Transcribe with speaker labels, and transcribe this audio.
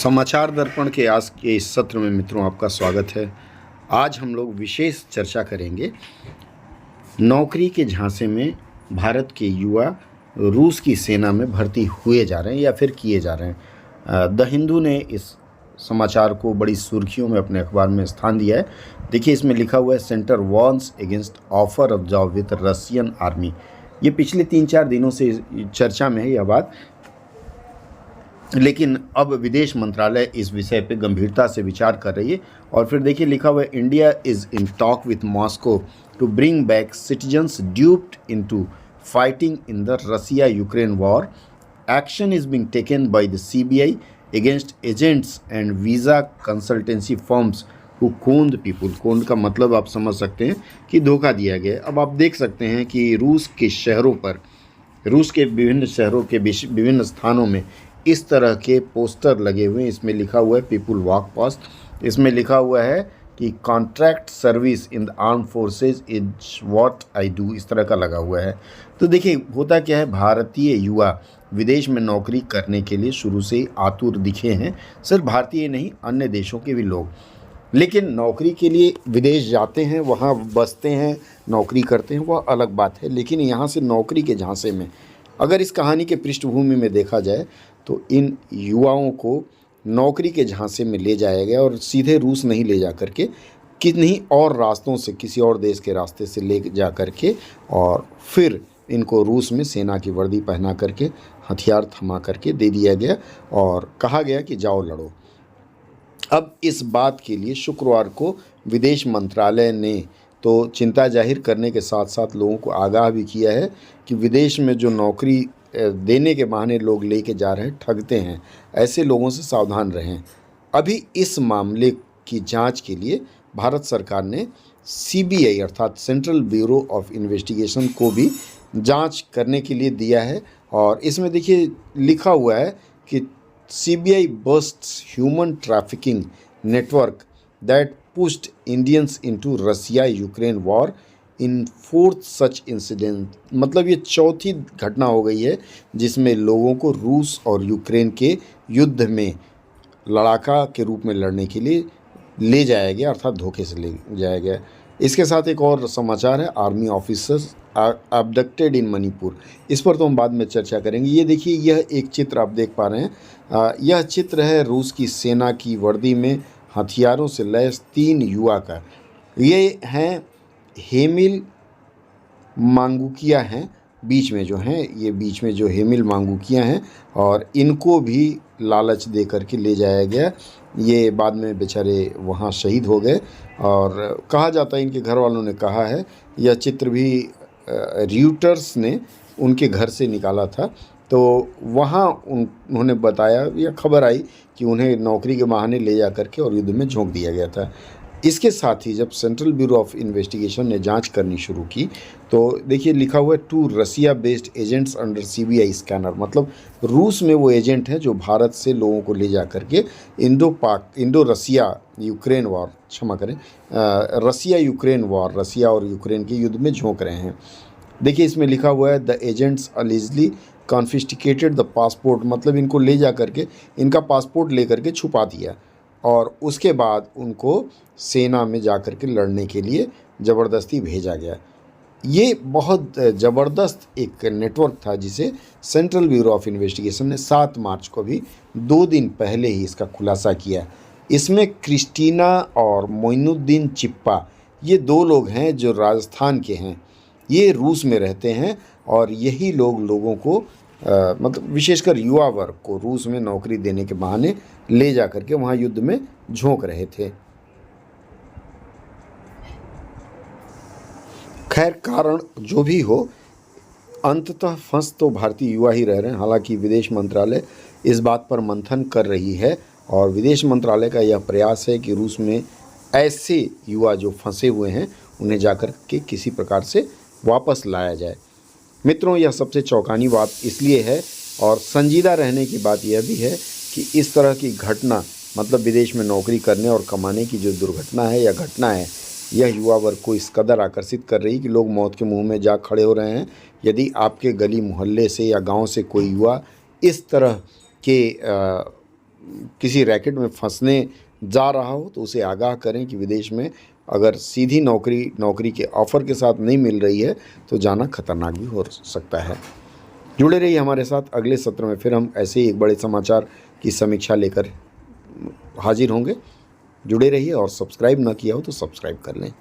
Speaker 1: समाचार दर्पण के आज के इस सत्र में मित्रों आपका स्वागत है। आज हम लोग विशेष चर्चा करेंगे नौकरी के झांसे में भारत के युवा रूस की सेना में भर्ती हुए जा रहे हैं या फिर किए जा रहे हैं। द हिंदू ने इस समाचार को बड़ी सुर्खियों में अपने अखबार में स्थान दिया है। देखिए, इसमें लिखा हुआ है centre warns against offer of job with Russian army. ये पिछले 3-4 दिनों से चर्चा में है यह बात, लेकिन अब विदेश मंत्रालय इस विषय पे गंभीरता से विचार कर रही है। और फिर देखिए, लिखा हुआ है India is in talk with Moscow to bring back citizens duped into fighting in the Russia Ukraine war. Action is being taken by the CBI against agents and visa consultancy firms who conned people. Conned का मतलब आप समझ सकते हैं कि धोखा दिया गया। अब आप देख सकते हैं कि रूस के विभिन्न शहरों के विभिन्न स्थानों में इस तरह के पोस्टर लगे हुए हैं। इसमें लिखा हुआ है पीपुल वॉक पास्ट। इसमें लिखा हुआ है कि contract service in the arm forces is what I do, इस तरह का लगा हुआ है। तो देखिए, होता क्या है, भारतीय युवा विदेश में नौकरी करने के लिए शुरू से ही आतुर दिखे हैं। सिर्फ भारतीय नहीं, अन्य देशों के भी लोग। लेकिन नौकरी के लिए विदेश जाते हैं, वहाँ बसते हैं, नौकरी करते हैं, वह अलग बात है। लेकिन यहाँ से नौकरी के झांसे में, अगर इस कहानी के पृष्ठभूमि में देखा जाए तो इन युवाओं को नौकरी के झांसे में ले जाया गया और सीधे रूस नहीं ले जा करके किन्हीं और रास्तों से, किसी और देश के रास्ते से ले जा करके और फिर इनको रूस में सेना की वर्दी पहना करके, हथियार थमा करके दे दिया गया और कहा गया कि जाओ लड़ो। अब इस बात के लिए शुक्रवार को विदेश मंत्रालय ने तो चिंता जाहिर करने के साथ साथ लोगों को आगाह भी किया है कि विदेश में जो नौकरी देने के बहाने लोग लेके जा रहे हैं, ठगते हैं, ऐसे लोगों से सावधान रहें। अभी इस मामले की जांच के लिए भारत सरकार ने सीबीआई अर्थात सेंट्रल ब्यूरो ऑफ इन्वेस्टिगेशन को भी जांच करने के लिए दिया है। और इसमें देखिए लिखा हुआ है कि CBI busts human trafficking network that pushed Indians into Russia Ukraine war in fourth such incident. मतलब ये चौथी घटना हो गई है जिसमें लोगों को रूस और यूक्रेन के युद्ध में लड़ाका के रूप में लड़ने के लिए ले जाया गया, अर्थात धोखे से ले जाया गया। इसके साथ एक और समाचार है, आर्मी ऑफिसर्स अबडक्टेड इन मणिपुर। इस पर तो हम बाद में चर्चा करेंगे। ये देखिए, यह एक चित्र आप देख पा रहे हैं। यह चित्र है रूस की सेना की वर्दी में हथियारों से लैस 3 युवा का। ये हैं हेमिल मांगुकिया हैं, बीच में जो हैं, ये बीच में जो हेमिल मांगुकिया हैं, और इनको भी लालच दे करके ले जाया गया। ये बाद में बेचारे वहाँ शहीद हो गए और कहा जाता है, इनके घर वालों ने कहा है, यह चित्र भी र्यूटर्स ने उनके घर से निकाला था। तो वहाँ उन्होंने बताया या खबर आई कि उन्हें नौकरी के बहाने ले जा करके और युद्ध में झोंक दिया गया था। इसके साथ ही जब सेंट्रल ब्यूरो ऑफ इन्वेस्टिगेशन ने जांच करनी शुरू की तो देखिए लिखा हुआ है 2 Russia based agents under CBI scanner. मतलब रूस में वो एजेंट हैं जो भारत से लोगों को ले जा करके इंडो रसिया यूक्रेन वॉर, क्षमा करें, रसिया यूक्रेन वॉर, रसिया और यूक्रेन के युद्ध में झोंक रहे हैं। देखिए, इसमें लिखा हुआ है द एजेंट्स अलिजली कॉन्फिस्टिकेटेड द पासपोर्ट। मतलब इनको ले जा करके इनका पासपोर्ट ले करके छुपा दिया और उसके बाद उनको सेना में जा कर के लड़ने के लिए ज़बरदस्ती भेजा गया। ये बहुत ज़बरदस्त एक नेटवर्क था जिसे सेंट्रल ब्यूरो ऑफ इन्वेस्टिगेशन ने 7 मार्च को भी 2 दिन पहले ही इसका खुलासा किया। इसमें क्रिस्टीना और मोइनुद्दीन चिप्पा, ये 2 लोग हैं जो राजस्थान के हैं। ये रूस में रहते हैं और यही लोगों को मतलब विशेषकर युवा वर्ग को रूस में नौकरी देने के बहाने ले जा करके वहाँ युद्ध में झोंक रहे थे। खैर, कारण जो भी हो, अंततः फंस तो भारतीय युवा ही रह रहे हैं। हालांकि विदेश मंत्रालय इस बात पर मंथन कर रही है और विदेश मंत्रालय का यह प्रयास है कि रूस में ऐसे युवा जो फंसे हुए हैं उन्हें जाकर के किसी प्रकार से वापस लाया जाए। मित्रों, यह सबसे चौंकानी बात इसलिए है और संजीदा रहने की बात यह भी है कि इस तरह की घटना, मतलब विदेश में नौकरी करने और कमाने की जो दुर्घटना है या घटना है, यह युवा वर्ग को इस कदर आकर्षित कर रही कि लोग मौत के मुंह में जा खड़े हो रहे हैं। यदि आपके गली मोहल्ले से या गांव से कोई युवा इस तरह के किसी रैकेट में फंसने जा रहा हो तो उसे आगाह करें कि विदेश में अगर सीधी नौकरी के ऑफ़र के साथ नहीं मिल रही है तो जाना खतरनाक भी हो सकता है। जुड़े रहिए हमारे साथ, अगले सत्र में फिर हम ऐसे ही एक बड़े समाचार की समीक्षा लेकर हाजिर होंगे। जुड़े रहिए और सब्सक्राइब ना किया हो तो सब्सक्राइब कर लें।